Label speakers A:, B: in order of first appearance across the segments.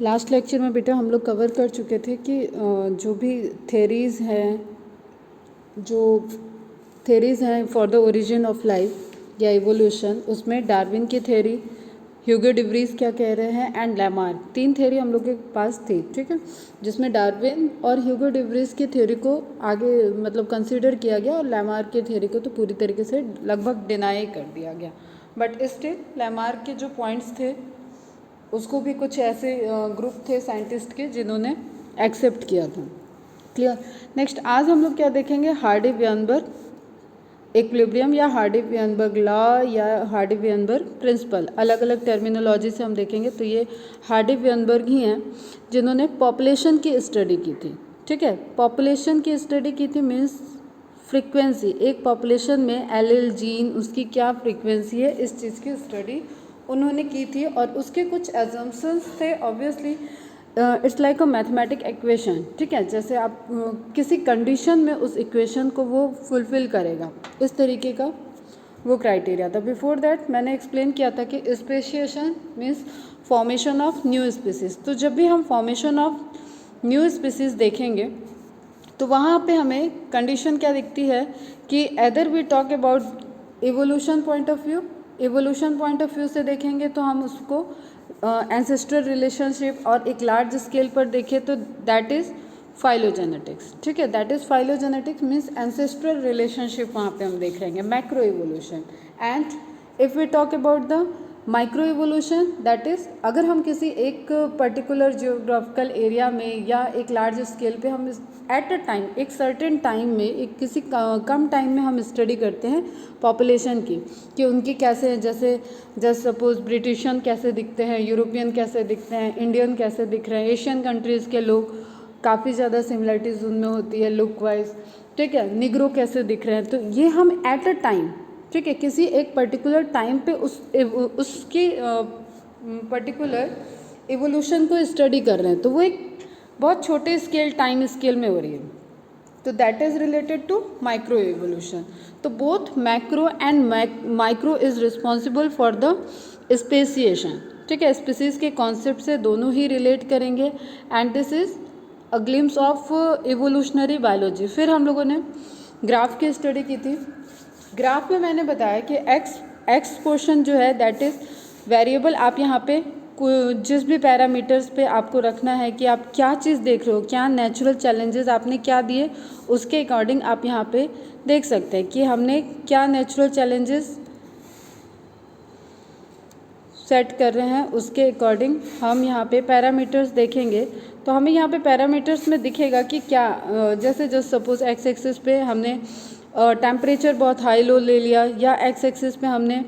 A: Last lecture में बेटा हम लोग कवर कर चुके थे कि जो भी थेरीज़ हैं for the origin of life या इवोल्यूशन, उसमें डार्विन की थेरी, ह्यूगो डिवरीज क्या कह रहे हैं एंड लैमार्क, 3 थेरी हम लोग के पास थी, ठीक है, जिसमें डार्विन और ह्यूगो डिवरीज की थेरी को आगे मतलब कंसीडर किया गया और लैमार्क की थेरी को तो पूरी तरीके से लगभग डिनाई कर दिया गया। बट स्टिल लैमार्क के जो पॉइंट्स थे उसको भी कुछ ऐसे ग्रुप थे साइंटिस्ट के जिन्होंने एक्सेप्ट किया था। क्लियर। नेक्स्ट आज हम लोग क्या देखेंगे, हार्डी-वेयनबर्ग इक्विलिब्रियम या हार्डी-वेयनबर्ग लॉ या हार्डी-वेयनबर्ग प्रिंसिपल, अलग अलग टर्मिनोलॉजी से हम देखेंगे। तो ये हार्डी-वेयनबर्ग ही हैं जिन्होंने पॉपुलेशन की स्टडी की थी, ठीक है। पॉपुलेशन की स्टडी की थी मीन्स फ्रीक्वेंसी, एक पॉपुलेशन में एलील जीन उसकी क्या फ्रीक्वेंसी है, इस चीज़ की स्टडी उन्होंने की थी। और उसके कुछ एजम्पशंस थे, obviously it's like a mathematic equation, ठीक है। जैसे आप किसी कंडीशन में उस इक्वेशन को वो फुलफिल करेगा, इस तरीके का वो क्राइटेरिया था। बिफोर दैट मैंने एक्सप्लेन किया था कि speciation means formation of new species. तो जब भी हम फॉर्मेशन ऑफ न्यू स्पीसीज देखेंगे तो वहाँ पे हमें कंडीशन क्या दिखती है कि either we talk about evolution point of view, evolution point of view से देखेंगे तो हम उसको एंसेस्ट्रल रिलेशनशिप, और एक लार्ज स्केल पर देखें तो दैट इज़ फाइलोजेनेटिक्स, ठीक है। That is phylogenetics means ancestral relationship वहाँ पे हम देख रहेंगे, macro evolution. And if we talk about the micro evolution, that is अगर हम किसी एक पर्टिकुलर जियोग्राफिकल एरिया में या एक लार्ज स्केल पे हम एट अ टाइम, एक सर्टेन टाइम में, एक किसी कम टाइम में हम स्टडी करते हैं पॉपुलेशन की कि उनकी कैसे, जैसे सपोज ब्रिटिशन कैसे दिखते हैं, यूरोपियन कैसे दिखते हैं, इंडियन कैसे दिख रहे हैं, एशियन कंट्रीज़ के लोग काफ़ी ज़्यादा सिमिलरिटीज़ उनमें होती है लुक वाइज, ठीक है, निग्रो कैसे दिख रहे हैं। तो ये हम एट अ टाइम, ठीक है, किसी एक पर्टिकुलर टाइम पे उसकी पर्टिकुलर इवोल्यूशन को स्टडी कर रहे हैं, तो वो एक बहुत छोटे स्केल, टाइम स्केल में हो रही है। तो that is related to micro evolution. तो both macro and micro is responsible for the speciation, ठीक है। स्पीसीज के कॉन्सेप्ट से दोनों ही रिलेट करेंगे and this is a glimpse of evolutionary biology. फिर हम लोगों ने ग्राफ की स्टडी की थी। ग्राफ में मैंने बताया कि एक्स पोर्शन जो है दैट इज़ वेरिएबल। आप यहाँ पे जिस भी पैरामीटर्स पे आपको रखना है कि आप क्या चीज़ देख रहे हो, क्या नेचुरल चैलेंजेस आपने क्या दिए, उसके अकॉर्डिंग आप यहाँ पे देख सकते हैं कि हमने क्या नेचुरल चैलेंजेस सेट कर रहे हैं, उसके अकॉर्डिंग हम यहाँ पे पैरामीटर्स देखेंगे। तो हमें यहाँ पे पैरामीटर्स में दिखेगा कि क्या जैसे सपोज एक्स एक्सिस पे हमने टेम्परेचर बहुत हाई लो ले लिया, या एक्स एक्सिस पे हमने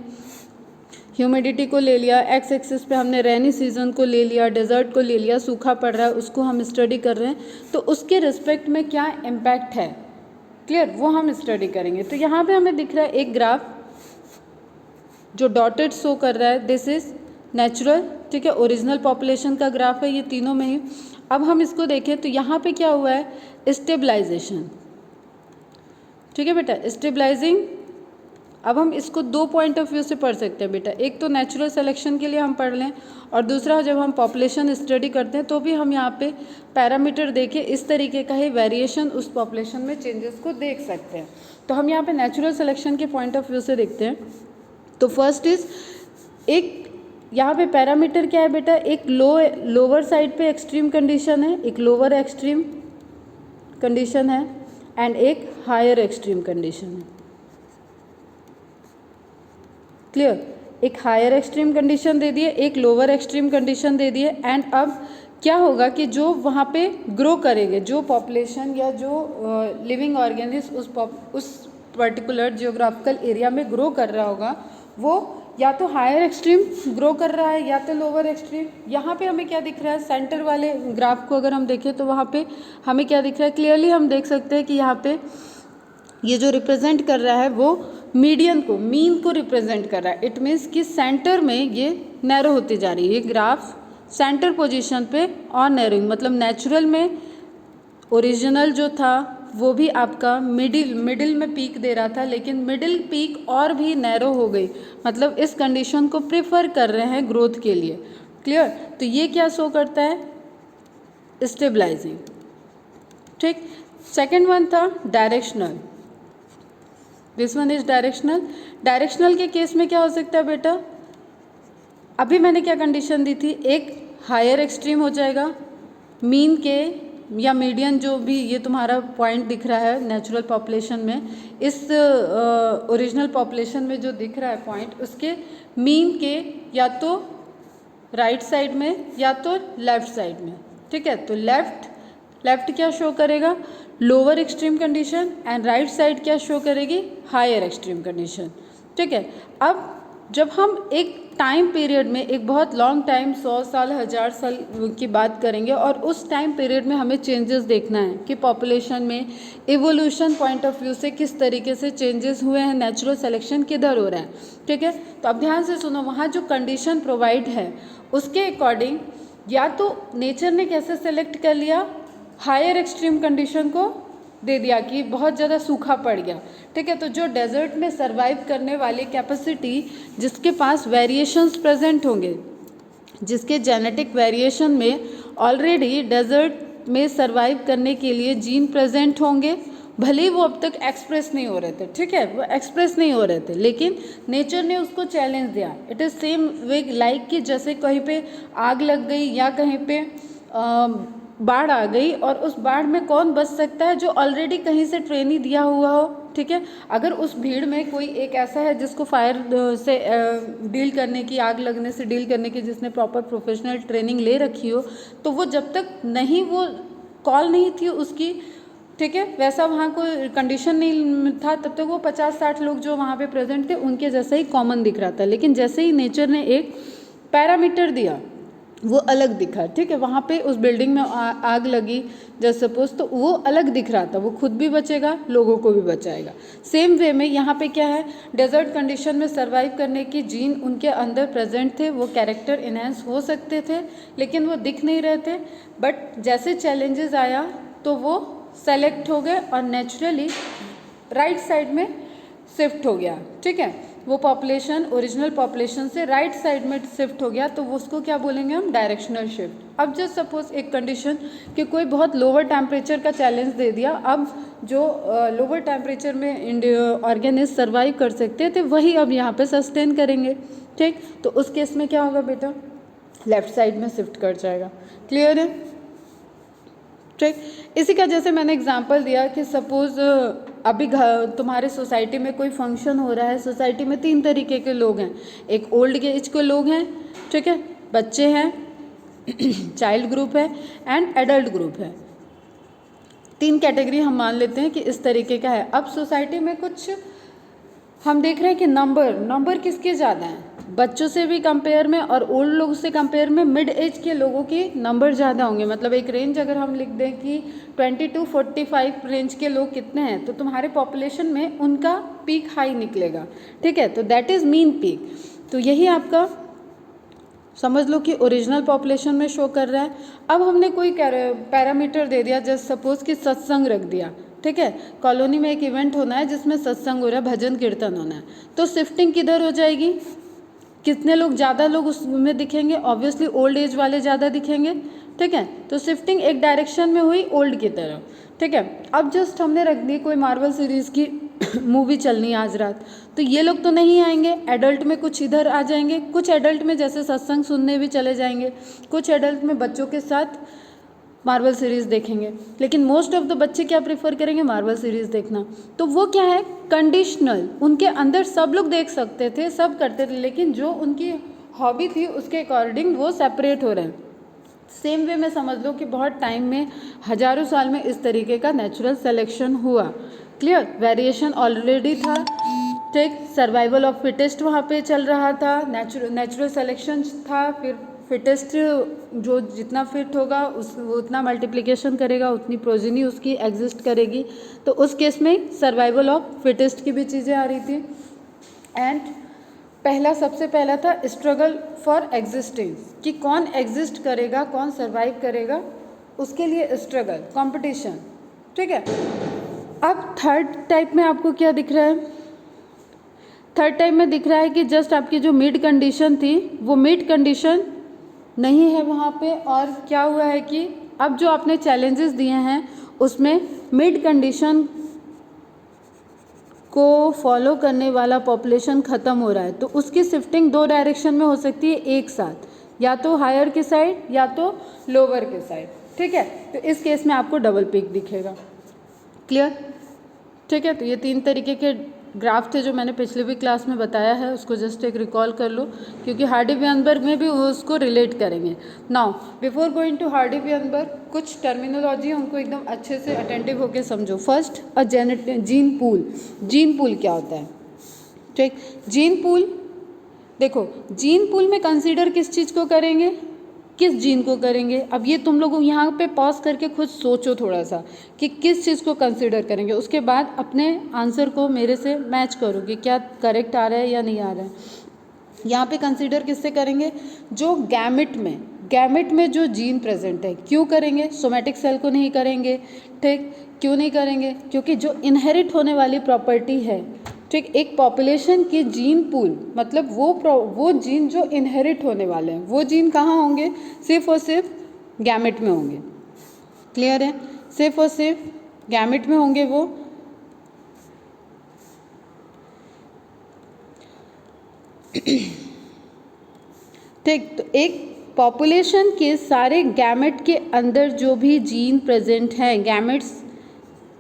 A: ह्यूमिडिटी को ले लिया, एक्स एक्सिस पे हमने रेनी सीजन को ले लिया, डेजर्ट को ले लिया, सूखा पड़ रहा है उसको हम स्टडी कर रहे हैं, तो उसके रिस्पेक्ट में क्या इम्पैक्ट है, क्लियर, वो हम स्टडी करेंगे। तो यहाँ पे हमें दिख रहा है एक ग्राफ जो डॉटेड शो कर रहा है, दिस इज नेचुरल, ठीक है, ओरिजिनल पॉपुलेशन का ग्राफ है ये तीनों में ही। अब हम इसको देखें तो यहाँ पे क्या हुआ है, स्टेबलाइजेशन, ठीक है बेटा, स्टेबलाइजिंग। अब हम इसको 2 पॉइंट ऑफ व्यू से पढ़ सकते हैं बेटा, एक तो नेचुरल सिलेक्शन के लिए हम पढ़ लें, और दूसरा जब हम पॉपुलेशन स्टडी करते हैं तो भी हम यहाँ पे पैरामीटर देके इस तरीके का ही वेरिएशन उस पॉपुलेशन में चेंजेस को देख सकते हैं। तो हम यहाँ पे नेचुरल सिलेक्शन के पॉइंट ऑफ व्यू से देखते हैं। तो फर्स्ट इज, एक यहाँ पे पैरामीटर क्या है बेटा, एक लोअर साइड पे एक्सट्रीम कंडीशन है, एक लोअर एक्सट्रीम कंडीशन है एंड एक हायर एक्सट्रीम कंडीशन है, क्लियर। एक हायर एक्सट्रीम कंडीशन दे दिए, एक लोअर एक्सट्रीम कंडीशन दे दिए। एंड अब क्या होगा कि जो वहाँ पे ग्रो करेंगे, जो पॉपुलेशन या जो लिविंग ऑर्गेनिज्म उस पर्टिकुलर जियोग्राफिकल एरिया में ग्रो कर रहा होगा, वो या तो हायर एक्सट्रीम ग्रो कर रहा है या तो लोअर एक्सट्रीम। यहाँ पे हमें क्या दिख रहा है, सेंटर वाले ग्राफ को अगर हम देखें तो वहाँ पे हमें क्या दिख रहा है, क्लियरली हम देख सकते हैं कि यहाँ पे ये जो रिप्रेजेंट कर रहा है वो मीडियन को, मीन को रिप्रेजेंट कर रहा है। इट मीन्स कि सेंटर में ये नैरो होती जा रही है, ये ग्राफ सेंटर पोजीशन पे और नैरोइंग, मतलब नेचुरल में ओरिजिनल जो था वो भी आपका मिडिल में पीक दे रहा था, लेकिन मिडिल पीक और भी नैरो हो गई, मतलब इस कंडीशन को प्रेफर कर रहे हैं ग्रोथ के लिए, क्लियर। तो ये क्या शो करता है, स्टेबलाइजिंग। ठीक। सेकेंड वन था directional, this one is directional. Directional के केस में क्या हो सकता है बेटा, अभी मैंने क्या कंडीशन दी थी, एक हायर एक्सट्रीम हो जाएगा, मीन के या मीडियन जो भी ये तुम्हारा पॉइंट दिख रहा है नेचुरल पॉपुलेशन में, इस ओरिजिनल पॉपुलेशन में जो दिख रहा है पॉइंट, उसके मीन के या तो राइट साइड में या तो लेफ्ट साइड में। ठीक है, तो लेफ्ट क्या शो करेगा, lower extreme condition, and right side क्या शो करेगी, हायर एक्सट्रीम कंडीशन। ठीक है, अब जब हम एक टाइम पीरियड में, एक बहुत लॉन्ग टाइम, 100 साल 1000 साल की बात करेंगे, और उस टाइम पीरियड में हमें चेंजेस देखना है कि पॉपुलेशन में इवोल्यूशन पॉइंट ऑफ व्यू से किस तरीके से चेंजेस हुए हैं, नेचुरल सिलेक्शन किधर हो रहा है। ठीक है, तो अब ध्यान से सुनो, वहाँ जो कंडीशन प्रोवाइड है उसके अकॉर्डिंग या तो नेचर ने कैसे सेलेक्ट कर लिया, हायर एक्सट्रीम कंडीशन को दे दिया कि बहुत ज़्यादा सूखा पड़ गया। ठीक है, तो जो डेजर्ट में सरवाइव करने वाली कैपेसिटी, जिसके पास वेरिएशंस प्रेजेंट होंगे, जिसके जेनेटिक वेरिएशन में ऑलरेडी डेजर्ट में सरवाइव करने के लिए जीन प्रेजेंट होंगे, भले ही वो अब तक एक्सप्रेस नहीं हो रहे थे। ठीक है, वो एक्सप्रेस नहीं हो रहे थे, लेकिन नेचर ने उसको चैलेंज दिया। It is same way like कि जैसे कहीं पे आग लग गई या कहीं पे बाढ़ आ गई, और उस बाढ़ में कौन बच सकता है, जो ऑलरेडी कहीं से ट्रेनिंग दिया हुआ हो। ठीक है, अगर उस भीड़ में कोई एक ऐसा है जिसको फायर से डील करने की, आग लगने से डील करने की, जिसने प्रॉपर प्रोफेशनल ट्रेनिंग ले रखी हो, तो वो जब तक नहीं, वो कॉल नहीं थी उसकी, ठीक है, वैसा वहाँ कोई कंडीशन नहीं था, तब तक वो 50-60 लोग जो वहाँ पे प्रेजेंट थे उनके जैसा ही कॉमन दिख रहा था। लेकिन जैसे ही नेचर ने एक पैरामीटर दिया, वो अलग दिखा। ठीक है, वहाँ पे उस बिल्डिंग में आग लगी जस्ट सपोज, तो वो अलग दिख रहा था, वो खुद भी बचेगा, लोगों को भी बचाएगा। सेम वे में यहाँ पे क्या है, डेजर्ट कंडीशन में सरवाइव करने की जीन उनके अंदर प्रेजेंट थे, वो कैरेक्टर इनहेंस हो सकते थे, लेकिन वो दिख नहीं रहे थे। बट जैसे चैलेंजेस आया तो वो सेलेक्ट हो गए और नेचुरली राइट साइड में शिफ्ट हो गया। ठीक है, वो पॉपुलेशन ओरिजिनल पॉपुलेशन से राइट साइड में शिफ्ट हो गया, तो वो उसको क्या बोलेंगे हम, डायरेक्शनल शिफ्ट। अब जस्ट सपोज एक कंडीशन कि कोई बहुत लोअर टेम्परेचर का चैलेंज दे दिया, अब जो लोअर टेम्परेचर में ऑर्गेनिस्ट सर्वाइव कर सकते थे, वही अब यहाँ पे सस्टेन करेंगे। ठीक, तो उस केस में क्या होगा बेटा, लेफ्ट साइड में शिफ्ट कर जाएगा। क्लियर है। ठीक, इसी का जैसे मैंने एग्जांपल दिया कि सपोज अभी तुम्हारे सोसाइटी में कोई फंक्शन हो रहा है, सोसाइटी में 3 तरीके के लोग हैं, एक ओल्ड एज के लोग हैं, ठीक है, बच्चे हैं, चाइल्ड ग्रुप है, एंड एडल्ट ग्रुप है। 3 कैटेगरी हम मान लेते हैं कि इस तरीके का है। अब सोसाइटी में कुछ हम देख रहे हैं कि नंबर किसके ज़्यादा हैं, बच्चों से भी कंपेयर में और ओल्ड लोगों से कंपेयर में मिड एज के लोगों की नंबर ज़्यादा होंगे। मतलब एक रेंज अगर हम लिख दें कि 20 to 45 रेंज के लोग कितने हैं, तो तुम्हारे पॉपुलेशन में उनका पीक हाई निकलेगा। ठीक है, तो दैट इज़ मीन पीक। तो यही आपका समझ लो कि ओरिजिनल पॉपुलेशन में शो कर रहा है। अब हमने कोई पैरामीटर दे दिया, जस्ट सपोज कि सत्संग रख दिया। ठीक है, कॉलोनी में एक इवेंट होना है जिसमें सत्संग हो रहा है, भजन कीर्तन होना है, तो शिफ्टिंग किधर हो जाएगी, कितने लोग ज़्यादा लोग उसमें दिखेंगे, ऑब्वियसली ओल्ड एज वाले ज़्यादा दिखेंगे। ठीक है, तो शिफ्टिंग एक डायरेक्शन में हुई ओल्ड की तरफ। ठीक है, अब जस्ट हमने रख दी कोई मार्वल सीरीज़ की मूवी चलनी है आज रात, तो ये लोग तो नहीं आएंगे, एडल्ट में कुछ इधर आ जाएंगे, कुछ एडल्ट में जैसे सत्संग सुनने भी चले जाएंगे, कुछ एडल्ट में बच्चों के साथ मार्वल सीरीज़ देखेंगे। लेकिन मोस्ट ऑफ द बच्चे क्या प्रेफर करेंगे, मार्वल सीरीज़ देखना। तो वो क्या है, कंडीशनल, उनके अंदर सब लोग देख सकते थे, सब करते थे, लेकिन जो उनकी हॉबी थी उसके अकॉर्डिंग वो सेपरेट हो रहे हैं। सेम वे में समझ लो कि बहुत टाइम में, हजारों साल में इस तरीके का नेचुरल सिलेक्शन हुआ। क्लियर, वेरिएशन ऑलरेडी था। ठीक, सर्वाइवल ऑफ फिटेस्ट वहाँ पे चल रहा था, नेचुरल सिलेक्शन था, फिर फिटेस्ट जो जितना फिट होगा वो उतना मल्टीप्लिकेशन करेगा, उतनी प्रोजेनी उसकी एग्जिस्ट करेगी। तो उस केस में सर्वाइवल ऑफ फिटेस्ट की भी चीज़ें आ रही थी। एंड सबसे पहला था स्ट्रगल फॉर एग्जिस्टेंस, कि कौन एग्जिस्ट करेगा, कौन सर्वाइव करेगा, उसके लिए स्ट्रगल, कंपटीशन। ठीक है, अब थर्ड टाइप में आपको क्या दिख रहा है, थर्ड टाइप में दिख रहा है कि जस्ट आपकी जो मिड कंडीशन थी, वो मिड कंडीशन नहीं है वहाँ पे। और क्या हुआ है कि अब जो आपने चैलेंजेस दिए हैं उसमें मिड कंडीशन को फॉलो करने वाला पॉपुलेशन ख़त्म हो रहा है, तो उसकी शिफ्टिंग 2 डायरेक्शन में हो सकती है एक साथ, या तो हायर के साइड या तो लोअर के साइड। ठीक है, तो इस केस में आपको डबल पीक दिखेगा। क्लियर? ठीक है, तो ये 3 तरीके के ग्राफ थे जो मैंने पिछले भी क्लास में बताया है, उसको जस्ट एक रिकॉल कर लो, क्योंकि हार्डी-वायनबर्ग में भी उसको रिलेट करेंगे। नाउ बिफोर गोइंग टू हार्डी-वायनबर्ग, कुछ टर्मिनोलॉजी उनको एकदम अच्छे से अटेंटिव होकर समझो। First, gene pool. Gene pool क्या होता है? ठीक, जीन पूल, देखो जीन पूल में कंसीडर किस चीज़ को करेंगे, किस जीन को करेंगे। अब ये तुम लोग यहाँ पे पॉज करके खुद सोचो थोड़ा सा कि किस चीज़ को कंसीडर करेंगे, उसके बाद अपने आंसर को मेरे से मैच करो कि क्या करेक्ट आ रहा है या नहीं आ रहा है। यहाँ पे कंसीडर किससे करेंगे? जो गैमेट में जो जीन प्रेजेंट है। क्यों करेंगे? सोमैटिक सेल को नहीं करेंगे। ठीक, क्यों नहीं करेंगे? क्योंकि जो इनहेरिट होने वाली प्रॉपर्टी है, ठीक, एक पॉपुलेशन की जीन पूल मतलब वो जीन जो इनहेरिट होने वाले हैं, वो जीन कहाँ होंगे? सिर्फ और सिर्फ गैमेट में होंगे। क्लियर है? सिर्फ और सिर्फ गैमेट में होंगे वो। ठीक, तो एक पॉपुलेशन के सारे गैमेट के अंदर जो भी जीन प्रेजेंट हैं, गैमेट्स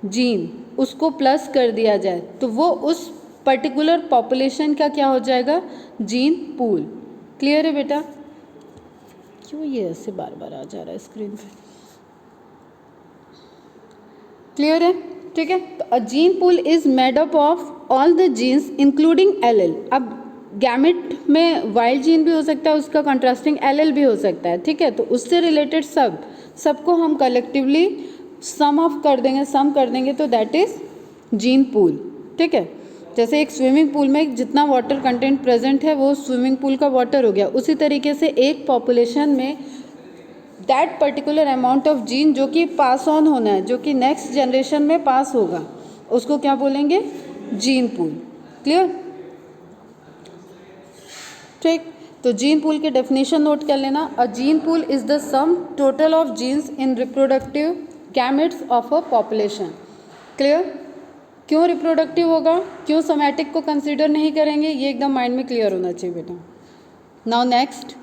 A: जीन, उसको प्लस कर दिया जाए तो वो उस पर्टिकुलर पॉपुलेशन का क्या हो जाएगा? Gene pool. क्लियर है बेटा? क्यों ये ऐसे बार बार आ जा रहा है स्क्रीन पे? क्लियर है? ठीक है, तो a gene pool is made up of all the genes including allele. अब गैमेट में वाइल्ड जीन भी हो सकता है, उसका कंट्रास्टिंग एलेल भी हो सकता है। ठीक है, तो उससे रिलेटेड सबको हम कलेक्टिवली सम कर देंगे तो दैट इज जीन पूल। ठीक है, जैसे एक स्विमिंग पूल में जितना वाटर कंटेंट प्रेजेंट है वो स्विमिंग पूल का वाटर हो गया, उसी तरीके से एक पॉपुलेशन में that particular amount of gene जो कि पास ऑन होना है, जो कि नेक्स्ट जनरेशन में पास होगा, उसको क्या बोलेंगे? Gene pool. क्लियर? ठीक, तो जीन पूल की डेफिनेशन नोट कर लेना। A gene pool is the sum total of genes in reproductive gametes of a population. Clear? क्यों रिप्रोडक्टिव होगा, क्यों सोमैटिक को कंसीडर नहीं करेंगे, ये एकदम माइंड में क्लियर होना चाहिए बेटा। नाउ नेक्स्ट,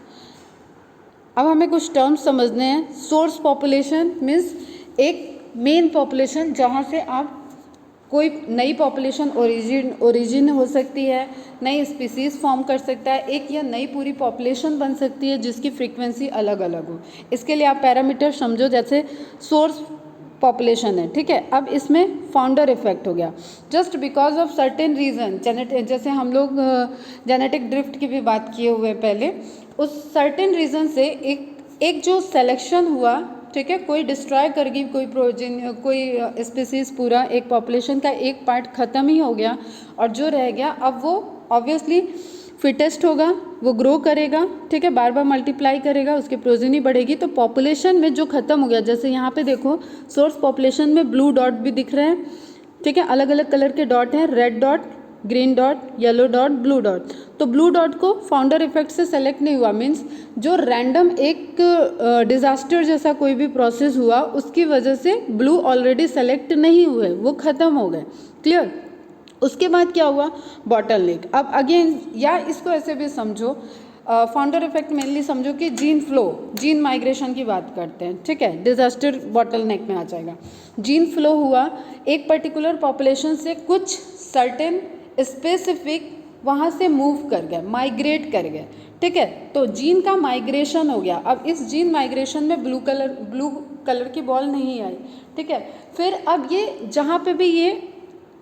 A: अब हमें कुछ टर्म्स समझने हैं। सोर्स पॉपुलेशन मीन्स एक मेन पॉपुलेशन जहाँ से आप कोई नई पॉपुलेशन ओरिजिन हो सकती है, नई स्पीसीज फॉर्म कर सकता है, एक या नई पूरी पॉपुलेशन बन सकती है जिसकी फ्रीक्वेंसी अलग अलग हो। इसके लिए आप पैरामीटर समझो, जैसे सोर्स पॉपुलेशन है। ठीक है, अब इसमें फाउंडर इफेक्ट हो गया just because of certain reason, जैसे हम लोग जेनेटिक ड्रिफ्ट की भी बात किए हुए पहले, उस सर्टेन रीज़न से एक जो सिलेक्शन हुआ, ठीक है, कोई डिस्ट्रॉय कर गई कोई स्पीसीज, पूरा एक पॉपुलेशन का एक पार्ट ख़त्म ही हो गया और जो रह गया अब वो ऑब्वियसली फिटेस्ट होगा, वो ग्रो करेगा। ठीक है, बार बार मल्टीप्लाई करेगा, उसकी प्रोजेनी बढ़ेगी, तो पॉपुलेशन में जो ख़त्म हो गया, जैसे यहाँ पे देखो सोर्स पॉपुलेशन में ब्लू डॉट भी दिख रहे हैं। ठीक है, अलग अलग कलर के डॉट हैं, red dot, green dot, yellow dot, blue dot. तो ब्लू डॉट को फाउंडर इफेक्ट से सेलेक्ट नहीं हुआ, मीन्स जो रैंडम एक डिज़ास्टर जैसा कोई भी प्रोसेस हुआ उसकी वजह से ब्लू ऑलरेडी सेलेक्ट नहीं हुए, वो ख़त्म हो गए। क्लियर? उसके बाद क्या हुआ? बॉटल नेक। अब अगेन, या इसको ऐसे भी समझो, फाउंडर इफेक्ट मेनली समझो कि जीन फ्लो, जीन माइग्रेशन की बात करते हैं। ठीक है, डिज़ास्टर बॉटल नेक में आ जाएगा। जीन फ्लो हुआ, एक पर्टिकुलर पॉपुलेशन से कुछ सर्टेन स्पेसिफिक वहाँ से मूव कर गए, माइग्रेट कर गए। ठीक है, तो जीन का माइग्रेशन हो गया। अब इस जीन माइग्रेशन में ब्लू कलर की बॉल नहीं आई। ठीक है, फिर अब ये जहाँ पे भी ये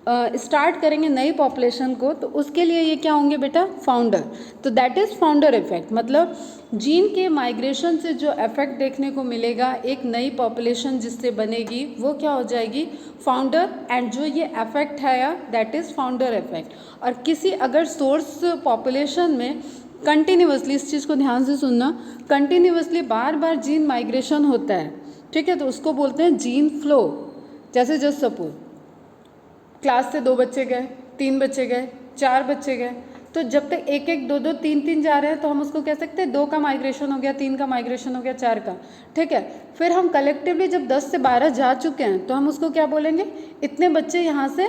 A: स्टार्ट करेंगे नई पॉपुलेशन को, तो उसके लिए ये क्या होंगे बेटा? फाउंडर। तो दैट इज़ फाउंडर इफेक्ट, मतलब जीन के माइग्रेशन से जो इफेक्ट देखने को मिलेगा एक नई पॉपुलेशन जिससे बनेगी, वो क्या हो जाएगी? फाउंडर। एंड जो ये इफेक्ट है या दैट इज़ फाउंडर इफेक्ट। और किसी अगर सोर्स पॉपुलेशन में कंटिन्यूसली, इस चीज़ को ध्यान से सुनना, कंटिन्यूसली बार बार जीन माइग्रेशन होता है, ठीक है, तो उसको बोलते हैं जीन फ्लो। जैसे जस्ट सपोज क्लास से 2 बच्चे गए, 3 बच्चे गए, 4 बच्चे गए, तो जब तक एक एक दो दो तीन तीन जा रहे हैं तो हम उसको कह सकते हैं 2 का माइग्रेशन हो गया, 3 का माइग्रेशन हो गया, 4 का, ठीक है। फिर हम कलेक्टिवली जब 10 से 12 जा चुके हैं तो हम उसको क्या बोलेंगे, इतने बच्चे यहाँ से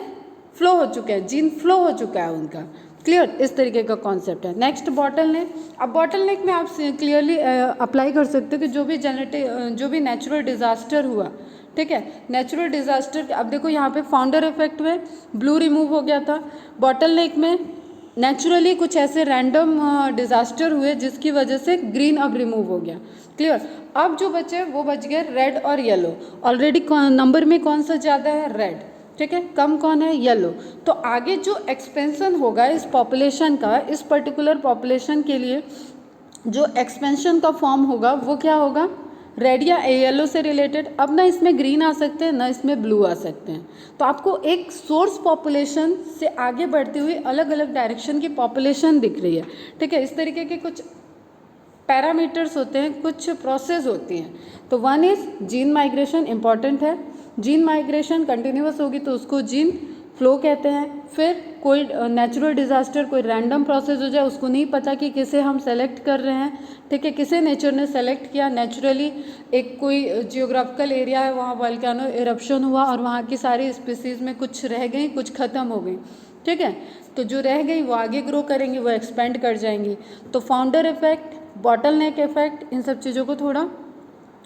A: फ्लो हो चुके हैं, जीन फ्लो हो चुका है उनका। क्लियर, इस तरीके का कॉन्सेप्ट है। नेक्स्ट बॉटल नेक। अब बॉटल नेक में आप क्लियरली अप्लाई कर सकते हो कि जो भी नेचुरल डिजास्टर हुआ, ठीक है, नेचुरल डिजास्टर, अब देखो यहाँ पे फाउंडर इफेक्ट में ब्लू रिमूव हो गया था, बॉटल नेक में नेचुरली कुछ ऐसे रैंडम डिजास्टर हुए जिसकी वजह से ग्रीन अब रिमूव हो गया। क्लियर, अब जो बचे वो बच गए रेड और येलो। ऑलरेडी नंबर में कौन सा ज़्यादा है, रेड, ठीक है, कम कौन है, येलो। तो आगे जो एक्सपेंशन होगा इस पॉपुलेशन का, इस पर्टिकुलर पॉपुलेशन के लिए जो एक्सपेंशन का फॉर्म होगा वो क्या होगा, रेड या येलो से रिलेटेड। अब ना इसमें ग्रीन आ सकते हैं ना इसमें ब्लू आ सकते हैं। तो आपको एक सोर्स पॉपुलेशन से आगे बढ़ती हुई अलग अलग डायरेक्शन की पॉपुलेशन दिख रही है, ठीक है। इस तरीके के कुछ पैरामीटर्स होते हैं, कुछ प्रोसेस होती हैं। तो one is gene migration, important है। जीन माइग्रेशन कंटिन्यूअस होगी तो उसको जीन फ्लो कहते हैं। फिर कोई नेचुरल डिजास्टर, कोई रैंडम प्रोसेस हो जाए, उसको नहीं पता कि किसे हम सेलेक्ट कर रहे हैं, ठीक है, किसे नेचर ने सेलेक्ट किया। नेचुरली एक कोई जियोग्राफिकल एरिया है, वहाँ वोल्केनो इरप्शन हुआ और वहाँ की सारी स्पीसीज में कुछ रह गई, कुछ ख़त्म हो गई, ठीक है। तो जो रह गई वो आगे ग्रो करेंगी, वो एक्सपेंड कर जाएंगी। तो founder effect, bottleneck effect, इन सब चीज़ों को थोड़ा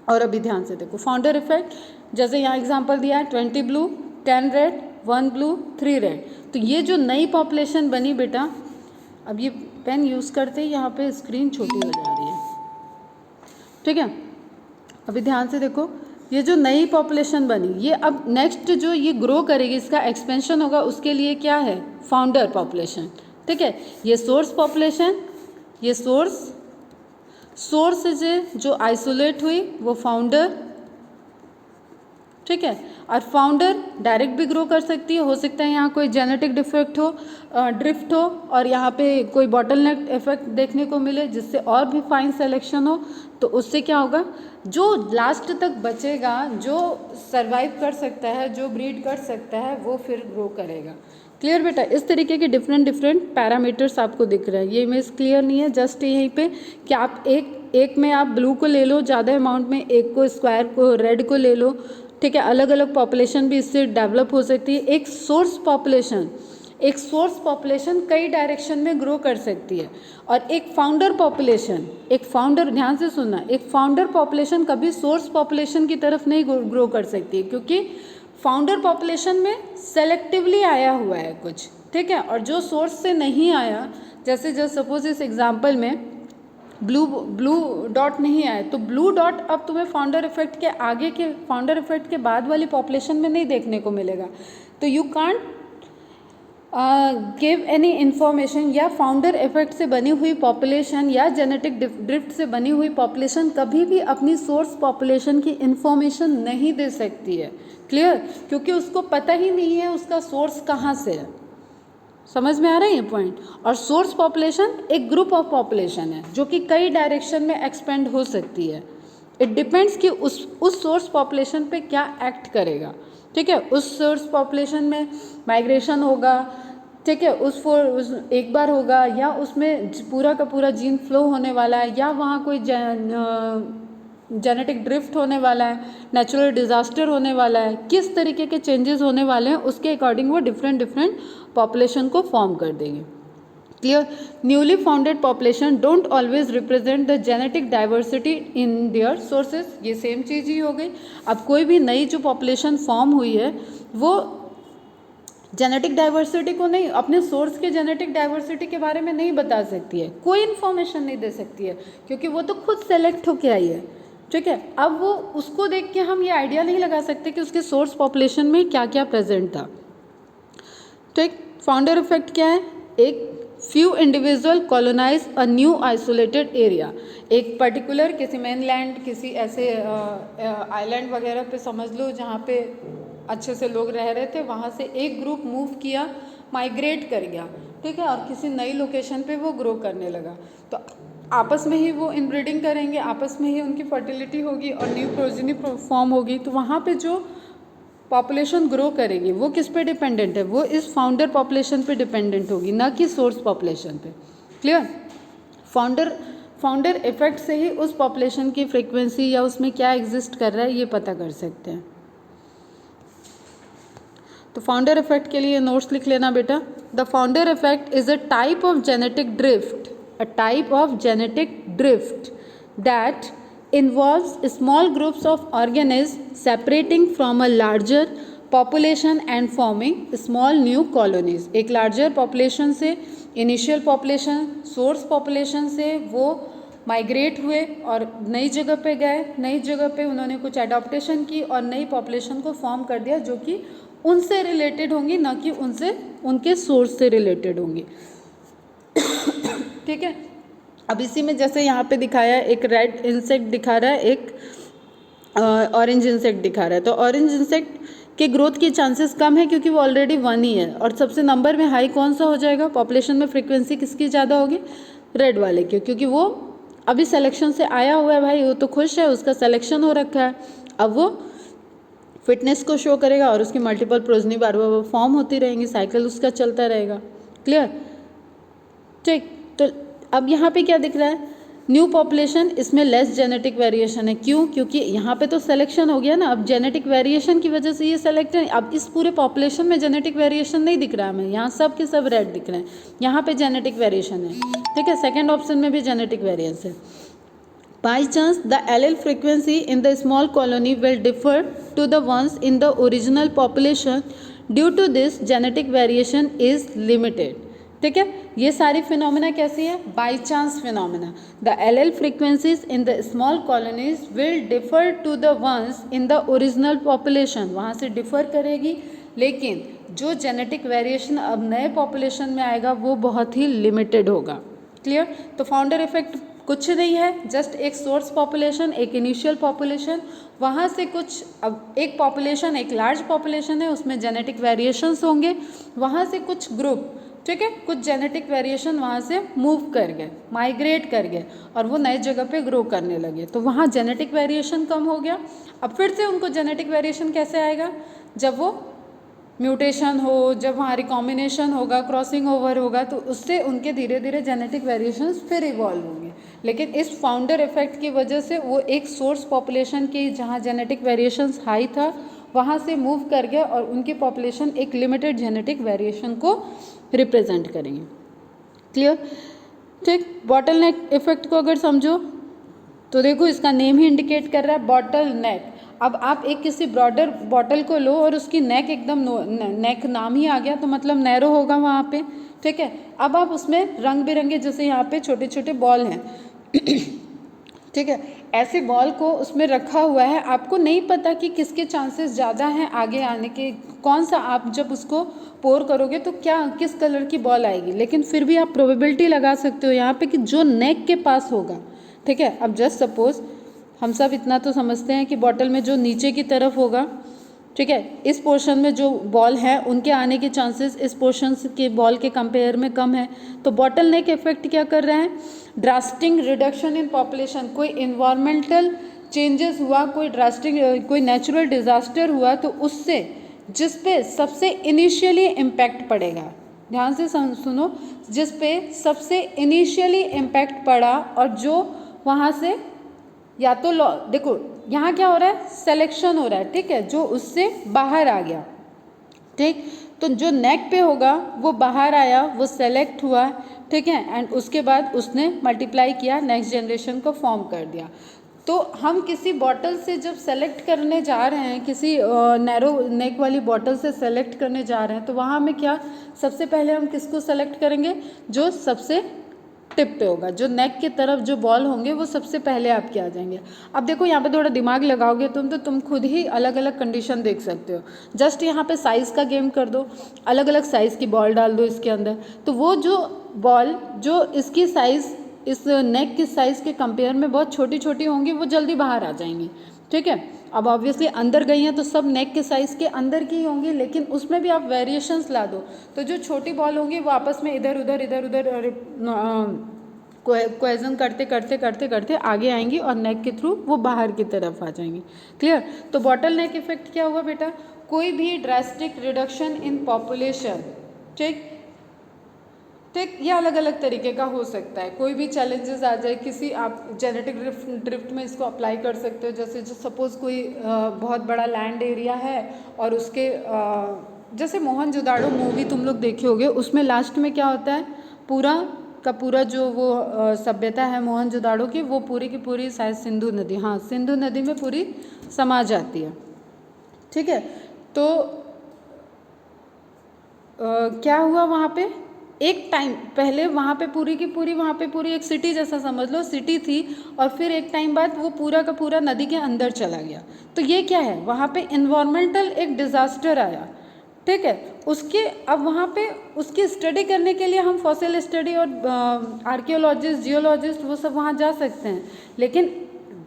A: और अभी ध्यान से देखो। फाउंडर इफेक्ट, जैसे यहाँ एग्जांपल दिया है 20 ब्लू 10 रेड 1 ब्लू 3 रेड। तो ये जो नई पॉपुलेशन बनी बेटा, अब ये पेन यूज़ करते ही यहाँ पे स्क्रीन छोटी हो जा रही है, ठीक है। अभी ध्यान से देखो, ये जो नई पॉपुलेशन बनी, ये अब नेक्स्ट जो ये ग्रो करेगी, इसका एक्सपेंशन होगा, उसके लिए क्या है, फाउंडर पॉपुलेशन, ठीक है। ये सोर्स पॉपुलेशन, ये सोर्स से जो आइसोलेट हुई वो फाउंडर, ठीक है। और फाउंडर डायरेक्ट भी ग्रो कर सकती है, हो सकता है यहाँ कोई जेनेटिक डिफेक्ट हो, ड्रिफ्ट हो और यहाँ पे कोई बॉटलनेक इफेक्ट देखने को मिले जिससे और भी फाइन सिलेक्शन हो। तो उससे क्या होगा, जो लास्ट तक बचेगा, जो सरवाइव कर सकता है, जो ब्रीड कर सकता है, वो फिर ग्रो करेगा। क्लियर बेटा, इस तरीके के डिफरेंट पैरामीटर्स आपको दिख रहे हैं। ये इमेज क्लियर नहीं है, जस्ट यहीं पे कि आप एक में आप ब्लू को ले लो ज़्यादा अमाउंट में, एक को स्क्वायर को रेड को ले लो, ठीक है। अलग अलग पॉपुलेशन भी इससे डेवलप हो सकती है। एक सोर्स पॉपुलेशन कई डायरेक्शन में ग्रो कर सकती है। और एक फाउंडर पॉपुलेशन, ध्यान से सुनना, एक फाउंडर पॉपुलेशन कभी सोर्स पॉपुलेशन की तरफ नहीं ग्रो कर सकती है, क्योंकि फाउंडर पॉपुलेशन में सेलेक्टिवली आया हुआ है कुछ, ठीक है। और जो सोर्स से नहीं आया, जैसे जो सपोज इस एग्जांपल में ब्लू डॉट नहीं आया, तो ब्लू डॉट अब तुम्हें फाउंडर इफेक्ट के आगे के, फाउंडर इफेक्ट के बाद वाली पॉपुलेशन में नहीं देखने को मिलेगा। तो you can't give any information, या फाउंडर इफेक्ट से बनी हुई पॉपुलेशन या जेनेटिक ड्रिफ्ट से बनी हुई पॉपुलेशन कभी भी अपनी सोर्स पॉपुलेशन की इन्फॉर्मेशन नहीं दे सकती है। क्लियर, क्योंकि उसको पता ही नहीं है उसका सोर्स कहाँ से है। समझ में आ रहा है ये पॉइंट। और सोर्स पॉपुलेशन एक ग्रुप ऑफ पॉपुलेशन है जो कि कई डायरेक्शन में एक्सपेंड हो सकती है। इट डिपेंड्स कि उस सोर्स पॉपुलेशन पे क्या एक्ट करेगा, ठीक है। उस सोर्स पॉपुलेशन में माइग्रेशन होगा, ठीक है, उस एक बार होगा, या उसमें पूरा का पूरा जीन फ्लो होने वाला है, या वहाँ कोई जेनेटिक ड्रिफ्ट होने वाला है, नेचुरल डिजास्टर होने वाला है, किस तरीके के चेंजेस होने वाले हैं, उसके अकॉर्डिंग वो डिफरेंट पॉपुलेशन को फॉर्म कर देंगे। Clear, newly founded population don't always represent the genetic diversity in their sources. ये सेम चीज़ ही हो गई। अब कोई भी नई जो पॉपुलेशन फॉर्म हुई है वो जेनेटिक डाइवर्सिटी को नहीं, अपने सोर्स के जेनेटिक डाइवर्सिटी के बारे में नहीं बता सकती है, कोई इन्फॉर्मेशन नहीं दे सकती है, क्योंकि वो तो खुद सेलेक्ट होके आई है, ठीक है। अब वो उसको देख के हम ये आइडिया नहीं लगा सकते कि उसके सोर्स पॉपुलेशन में क्या क्या प्रेजेंट था, ठीक। फाउंडर इफेक्ट क्या है, एक few individual colonize a new isolated area. एक पर्टिकुलर किसी मेनलैंड, किसी ऐसे आइलैंड वगैरह पे समझ लो जहाँ पे अच्छे से लोग रह रहे थे, वहाँ से एक ग्रुप मूव किया, माइग्रेट कर गया, ठीक है, और किसी नई लोकेशन पे वो ग्रो करने लगा। तो आपस में ही वो इनब्रीडिंग करेंगे, आपस में ही उनकी फर्टिलिटी होगी और न्यू प्रोजेनी फॉर्म होगी। तो वहाँ पे जो पॉपुलेशन ग्रो करेगी वो किस पे डिपेंडेंट है, वो इस फाउंडर पॉपुलेशन पे डिपेंडेंट होगी, ना कि सोर्स पॉपुलेशन पे। क्लियर? फाउंडर इफेक्ट से ही उस पॉपुलेशन की फ्रीक्वेंसी या उसमें क्या एग्जिस्ट कर रहा है ये पता कर सकते हैं। तो फाउंडर इफेक्ट के लिए नोट्स लिख लेना बेटा। The founder effect is a type of genetic drift that involves small groups of organisms separating from a larger population and forming small new colonies। एक larger population से, initial population, source population से वो migrate हुए और नई जगह पे गए, नई जगह पे उन्होंने कुछ एडॉप्टेशन की और नई पॉपुलेशन को फॉर्म कर दिया जो कि उनसे रिलेटेड होंगी, ना कि उनके सोर्स से रिलेटेड होंगी। ठीक है? अब इसी में जैसे यहाँ पे दिखाया है, एक रेड इंसेक्ट दिखा रहा है, एक ऑरेंज इंसेक्ट दिखा रहा है। तो ऑरेंज इंसेक्ट के ग्रोथ की चांसेस कम है क्योंकि वो ऑलरेडी 1 ही है, और सबसे नंबर में हाई कौन सा हो जाएगा, पॉपुलेशन में फ्रीक्वेंसी किसकी ज़्यादा होगी, रेड वाले की, क्योंकि वो अभी सिलेक्शन से आया हुआ है भाई, वो तो खुश है, उसका सिलेक्शन हो रखा है। अब वो फिटनेस को शो करेगा और उसकी मल्टीपल प्रोजनी बार बार फॉर्म होती रहेंगी, साइकिल उसका चलता रहेगा। क्लियर? ठीक। तो अब यहाँ पे क्या दिख रहा है, न्यू पॉपुलेशन, इसमें लेस जेनेटिक वेरिएशन है। क्यों? क्योंकि यहाँ पे तो सिलेक्शन हो गया ना, अब जेनेटिक वेरिएशन की वजह से ये सेलेक्ट है। अब इस पूरे पॉपुलेशन में जेनेटिक वेरिएशन नहीं दिख रहा है हमें, यहाँ सब के सब रेड दिख रहे हैं, यहाँ पे जेनेटिक वेरिएशन है। ठीक है? सेकेंड ऑप्शन में भी जेनेटिक वेरिएंस है। By chance the allele frequency in the small colony will differ to the ones in the original population, due to this genetic variation is limited. ठीक है? ये सारी फिनोमिना कैसी है, by chance phenomena. The allele frequencies in the small colonies will differ to the ones in the original population, वहाँ से differ करेगी, लेकिन जो जेनेटिक वेरिएशन अब नए पॉपुलेशन में आएगा वो बहुत ही लिमिटेड होगा। क्लियर? तो फाउंडर इफेक्ट कुछ नहीं है, जस्ट एक सोर्स पॉपुलेशन, एक इनिशियल पॉपुलेशन, वहाँ से कुछ, अब एक पॉपुलेशन, एक लार्ज पॉपुलेशन है, उसमें जेनेटिक वेरिएशंस होंगे, वहाँ से कुछ ग्रुप, ठीक है, कुछ जेनेटिक वेरिएशन वहाँ से मूव कर गए, माइग्रेट कर गए और वो नए जगह पे ग्रो करने लगे, तो वहाँ जेनेटिक वेरिएशन कम हो गया। अब फिर से उनको जेनेटिक वेरिएशन कैसे आएगा, जब वो म्यूटेशन हो, जब वहाँ रिकॉम्बिनेशन होगा, क्रॉसिंग ओवर होगा, तो उससे उनके धीरे धीरे जेनेटिक वेरिएशंस फिर इवॉल्व होंगे। लेकिन इस फाउंडर इफेक्ट की वजह से वो एक सोर्स पॉपुलेशन की जहाँ जेनेटिक वेरिएशंस हाई था वहाँ से मूव कर गया और उनकी पॉपुलेशन एक लिमिटेड जेनेटिक वेरिएशन को रिप्रेजेंट करेंगे। क्लियर? ठीक। बॉटल नेक इफेक्ट को अगर समझो तो देखो इसका नेम ही इंडिकेट कर रहा है बॉटल नेक। अब आप एक किसी ब्रॉडर बॉटल को लो और उसकी नेक एकदम नेक नाम ही आ गया तो मतलब नैरो होगा वहाँ पे। ठीक है? अब आप उसमें रंग बिरंगे, जैसे यहाँ पे छोटे छोटे बॉल हैं ठीक है, ऐसे बॉल को उसमें रखा हुआ है, आपको नहीं पता कि किसके चांसेस ज़्यादा हैं आगे आने के, कौन सा आप जब उसको पोर करोगे तो क्या किस कलर की बॉल आएगी, लेकिन फिर भी आप प्रोबेबिलिटी लगा सकते हो यहाँ पे कि जो नेक के पास होगा। ठीक है? अब जस्ट सपोज हम सब इतना तो समझते हैं कि बॉटल में जो नीचे की तरफ होगा, ठीक है, इस पोर्शन में जो बॉल है उनके आने के चांसेस इस पोर्शन के बॉल के कंपेयर में कम है। तो बॉटल नेक इफेक्ट क्या कर रहा है, ड्रास्टिक रिडक्शन इन पॉपुलेशन। कोई इन्वायरमेंटल चेंजेस हुआ, कोई ड्रास्टिक कोई नेचुरल डिजास्टर हुआ तो उससे जिस पे सबसे इनिशियली इम्पैक्ट पड़ेगा, ध्यान से सुनो, जिस पे सबसे इनिशियली इम्पैक्ट पड़ा और जो वहाँ से या तो देखो यहाँ क्या हो रहा है, सिलेक्शन हो रहा है। ठीक है? जो उससे बाहर आ गया, ठीक, तो जो नेक पे होगा वो बाहर आया, वो सेलेक्ट हुआ। ठीक है? एंड उसके बाद उसने मल्टीप्लाई किया, नेक्स्ट जनरेशन को फॉर्म कर दिया। तो हम किसी बॉटल से जब सेलेक्ट करने जा रहे हैं, किसी नैरो नेक वाली बॉटल से सेलेक्ट करने जा रहे हैं, तो वहाँ में क्या, सबसे पहले हम किसको सेलेक्ट करेंगे, जो सबसे टिप पे होगा, जो नेक की तरफ जो बॉल होंगे वो सबसे पहले आपके आ जाएंगे। अब देखो यहाँ पे थोड़ा दिमाग लगाओगे तुम तो तुम खुद ही अलग अलग कंडीशन देख सकते हो। जस्ट यहाँ पे साइज़ का गेम कर दो, अलग अलग साइज़ की बॉल डाल दो इसके अंदर, तो वो जो बॉल जो इसकी साइज़ इस नेक की साइज़ के कंपेयर में बहुत छोटी छोटी होंगी वो जल्दी बाहर आ जाएंगी। ठीक है? अब ऑब्वियसली अंदर गई हैं तो सब नेक के साइज़ के अंदर की होंगी, लेकिन उसमें भी आप वेरिएशंस ला दो तो जो छोटी बॉल होंगी वो आपस में इधर उधर कोहेजन करते करते करते करते आगे आएंगी और नेक के थ्रू वो बाहर की तरफ आ जाएंगी। क्लियर? तो बॉटल नेक इफेक्ट क्या हुआ बेटा, कोई भी ड्रास्टिक रिडक्शन इन पॉपुलेशन, ठीक ठीक, ये अलग अलग तरीके का हो सकता है। कोई भी चैलेंजेस आ जाए किसी, आप जेनेटिक ड्रिफ्ट में इसको अप्लाई कर सकते हो। जैसे जो सपोज़ कोई बहुत बड़ा लैंड एरिया है और उसके जैसे मोहनजोदाड़ो मूवी तुम लोग देखे होगे, उसमें लास्ट में क्या होता है, पूरा का पूरा जो वो सभ्यता है मोहनजोदाड़ो की, वो पूरी की पूरी शायद सिंधु नदी, हाँ सिंधु नदी में पूरी समा जाती है। ठीक है, तो क्या हुआ वहाँ पे, एक टाइम पहले वहाँ पे पूरी की पूरी, वहाँ पे पूरी एक सिटी जैसा समझ लो सिटी थी, और फिर एक टाइम बाद वो पूरा का पूरा नदी के अंदर चला गया। तो ये क्या है, वहाँ पे इन्वायरमेंटल एक डिज़ास्टर आया। ठीक है, उसके अब वहाँ पे उसकी स्टडी करने के लिए हम फॉसिल स्टडी और आर्कियोलॉजिस्ट, जियोलॉजिस्ट, वो सब वहाँ जा सकते हैं, लेकिन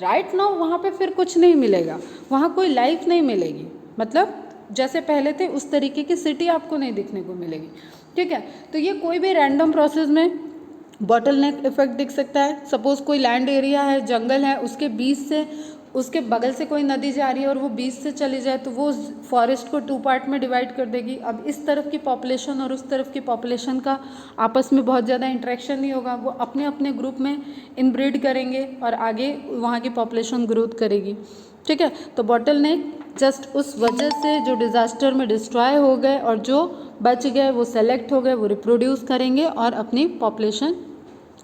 A: राइट नाउ वहाँ पे फिर कुछ नहीं मिलेगा, वहाँ कोई लाइफ नहीं मिलेगी, मतलब जैसे पहले थे उस तरीके की सिटी आपको नहीं दिखने को मिलेगी। ठीक है, तो ये कोई भी रैंडम प्रोसेस में बॉटल नेक इफेक्ट दिख सकता है। सपोज कोई लैंड एरिया है, जंगल है, उसके बीच से, उसके बगल से कोई नदी जा रही है और वो बीच से चली जाए, तो वो फॉरेस्ट को 2 पार्ट में डिवाइड कर देगी। अब इस तरफ की पॉपुलेशन और उस तरफ की पॉपुलेशन का आपस में बहुत ज़्यादा इंटरेक्शन नहीं होगा, वो अपने अपने ग्रुप में इनब्रीड करेंगे और आगे वहाँ की पॉपुलेशन ग्रोथ करेगी। ठीक है, तो बॉटल नेक जस्ट उस वजह से जो डिज़ास्टर में डिस्ट्रॉय हो गए और जो बच गए वो सेलेक्ट हो गए, वो रिप्रोड्यूस करेंगे और अपनी पॉपुलेशन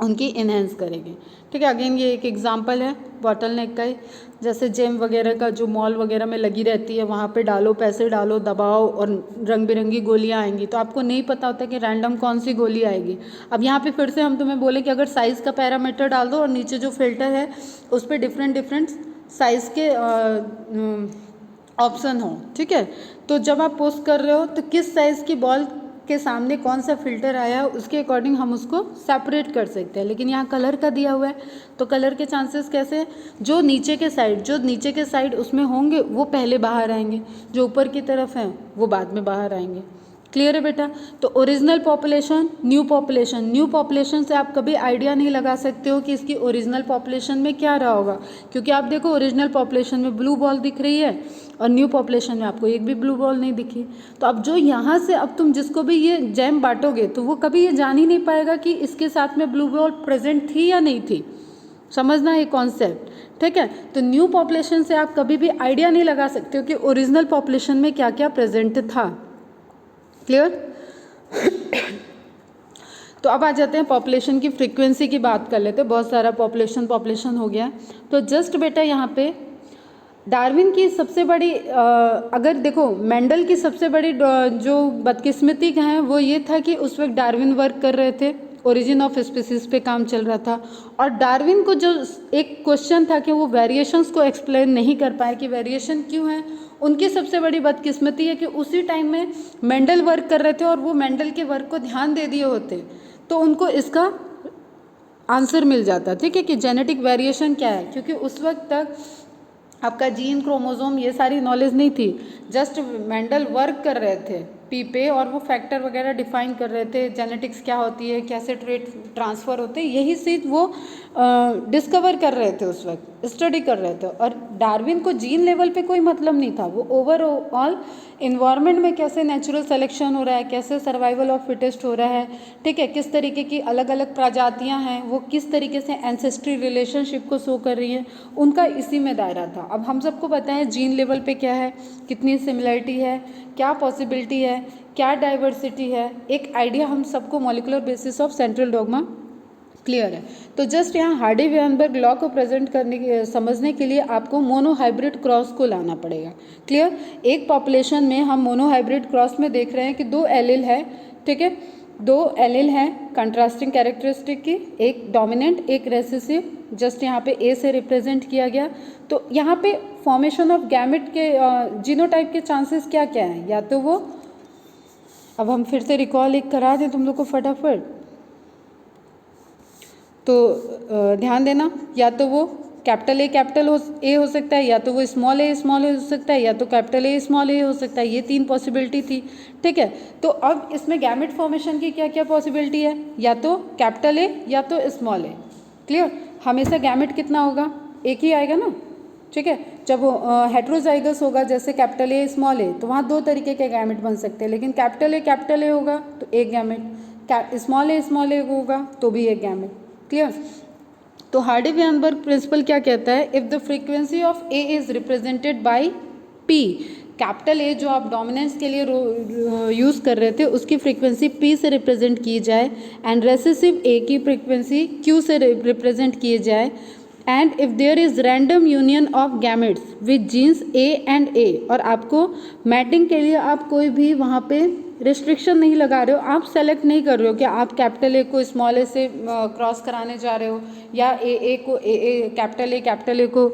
A: उनकी इन्हेंस करेंगे। ठीक है, अगेन ये एक एग्जांपल है बॉटल नेक का ही। जैसे जेम वगैरह का जो मॉल वगैरह में लगी रहती है, वहाँ पे डालो, पैसे डालो, दबाओ और रंग बिरंगी गोलियाँ आएंगी, तो आपको नहीं पता होता कि रैंडम कौन सी गोली आएगी। अब यहाँ पे फिर से हम तुम्हें बोले कि अगर साइज़ का पैरामीटर डाल दो और नीचे जो फिल्टर है उस पर डिफरेंट साइज़ के ऑप्शन हो। ठीक है, तो जब आप पोस्ट कर रहे हो तो किस साइज़ की बॉल के सामने कौन सा फिल्टर आया है उसके अकॉर्डिंग हम उसको सेपरेट कर सकते हैं। लेकिन यहाँ कलर का दिया हुआ है, तो कलर के चांसेस कैसे, जो नीचे के साइड उसमें होंगे वो पहले बाहर आएंगे, जो ऊपर की तरफ हैं वो बाद में बाहर आएंगे। क्लियर है बेटा। तो ओरिजिनल पॉपुलेशन, न्यू पॉपुलेशन से आप कभी आइडिया नहीं लगा सकते हो कि इसकी ओरिजिनल पॉपुलेशन में क्या रहा होगा, क्योंकि आप देखो ओरिजिनल पॉपुलेशन में ब्लू बॉल दिख रही है और न्यू पॉपुलेशन में आपको एक भी ब्लू बॉल नहीं दिखी। तो अब जो यहाँ से अब तुम जिसको भी ये जैम बांटोगे तो वो कभी ये जान ही नहीं पाएगा कि इसके साथ में ब्लू बॉल प्रेजेंट थी या नहीं थी। समझना ये कॉन्सेप्ट। ठीक है, तो न्यू पॉपुलेशन से आप कभी भी आइडिया नहीं लगा सकते हो कि ओरिजिनल पॉपुलेशन में क्या क्या प्रेजेंट था। क्लियर। तो अब आ जाते हैं पॉपुलेशन की फ्रीक्वेंसी की बात कर लेते हैं। बहुत सारा पॉपुलेशन हो गया, तो जस्ट बेटा यहाँ पे डार्विन की सबसे बड़ी अगर देखो मेंडल की सबसे बड़ी जो बदकिस्मती है वो ये था कि उस वक्त डार्विन वर्क कर रहे थे, ओरिजिन ऑफ स्पीसीज पे काम चल रहा था, और डार्विन को जो एक क्वेश्चन था कि वो वेरिएशंस को एक्सप्लेन नहीं कर पाए कि वेरिएशन क्यों है। उनकी सबसे बड़ी बदकिस्मती है कि उसी टाइम में मेंडल वर्क कर रहे थे और वो मेंडल के वर्क को ध्यान दे दिए होते तो उनको इसका आंसर मिल जाता। ठीक है, कि जेनेटिक वेरिएशन क्या है, क्योंकि उस वक्त तक आपका जीन, क्रोमोसोम, ये सारी नॉलेज नहीं थी। जस्ट मेंडल वर्क कर रहे थे पी पे और वो फैक्टर वगैरह डिफाइन कर रहे थे, जेनेटिक्स क्या होती है, कैसे ट्रेट ट्रांसफ़र होते हैं, यही चीज़ वो डिस्कवर कर रहे थे, उस वक्त स्टडी कर रहे थे। और डार्विन को जीन लेवल पे कोई मतलब नहीं था, वो ओवरऑल इन्वायरमेंट में कैसे नेचुरल सिलेक्शन हो रहा है, कैसे सर्वाइवल ऑफ फिटेस्ट हो रहा है, ठीक है, किस तरीके की अलग अलग प्रजातियां हैं, वो किस तरीके से एंसेस्ट्री रिलेशनशिप को शो कर रही हैं, उनका इसी में दायरा था। अब हम सबको पता है जीन लेवल पे क्या है, कितनी सिमिलरिटी है, क्या पॉसिबिलिटी है, क्या डाइवर्सिटी है, एक आइडिया हम सबको molecular basis of central dogma clear है। तो जस्ट यहाँ हार्डी वेनबर्ग लॉ को प्रेजेंट करने के समझने के लिए आपको मोनोहाइब्रिड क्रॉस को लाना पड़ेगा। क्लियर। एक पॉपुलेशन में हम मोनोहाइब्रिड क्रॉस में देख रहे हैं कि 2 एलील है, ठीक है, 2 एलील हैं कंट्रास्टिंग कैरेक्टरिस्टिक की, एक डोमिनेंट एक रेसेसिव, जस्ट यहाँ पे ए से रिप्रेजेंट किया गया। तो यहाँ पे फॉर्मेशन ऑफ गैमेट के जीनोटाइप के चांसेस क्या क्या हैं, या तो वो, अब हम फिर से रिकॉल एक करा दें तुम लोग को फटाफट, तो ध्यान देना, या तो वो कैपिटल ए हो सकता है, या तो वो स्मॉल ए हो सकता है, या तो कैपिटल ए स्मॉल ए हो सकता है। ये 3 पॉसिबिलिटी थी, ठीक है। तो अब इसमें गैमेट फॉर्मेशन की क्या क्या पॉसिबिलिटी है, या तो कैपिटल ए या तो स्मॉल ए। क्लियर। हमेशा गैमेट कितना होगा, एक ही आएगा ना, ठीक है। जब हेट्रोजाइगस होगा जैसे कैपिटल ए स्मॉल ए, तो वहाँ दो तरीके के गैमेट बन सकते हैं, लेकिन कैपिटल ए होगा तो एक गैमेट, स्मॉल ए होगा तो भी एक गैमेट। क्लियर। तो हार्डी-वेनबर्ग प्रिंसिपल क्या कहता है, if the frequency of A is represented by P, capital A जो आप डोमिनेंस के लिए यूज़ कर रहे थे उसकी फ्रीक्वेंसी पी से रिप्रेजेंट की जाए, एंड रेसेसिव ए की फ्रीक्वेंसी क्यू से रिप्रेजेंट की जाए, and if there is random union of gametes with genes A and A, और आपको मैटिंग के लिए आप कोई भी वहाँ पे रिस्ट्रिक्शन नहीं लगा रहे हो, आप सेलेक्ट नहीं कर रहे हो कि आप कैपिटल ए को स्मॉल ए से क्रॉस कराने जा रहे हो, या ए को कैपिटल ए को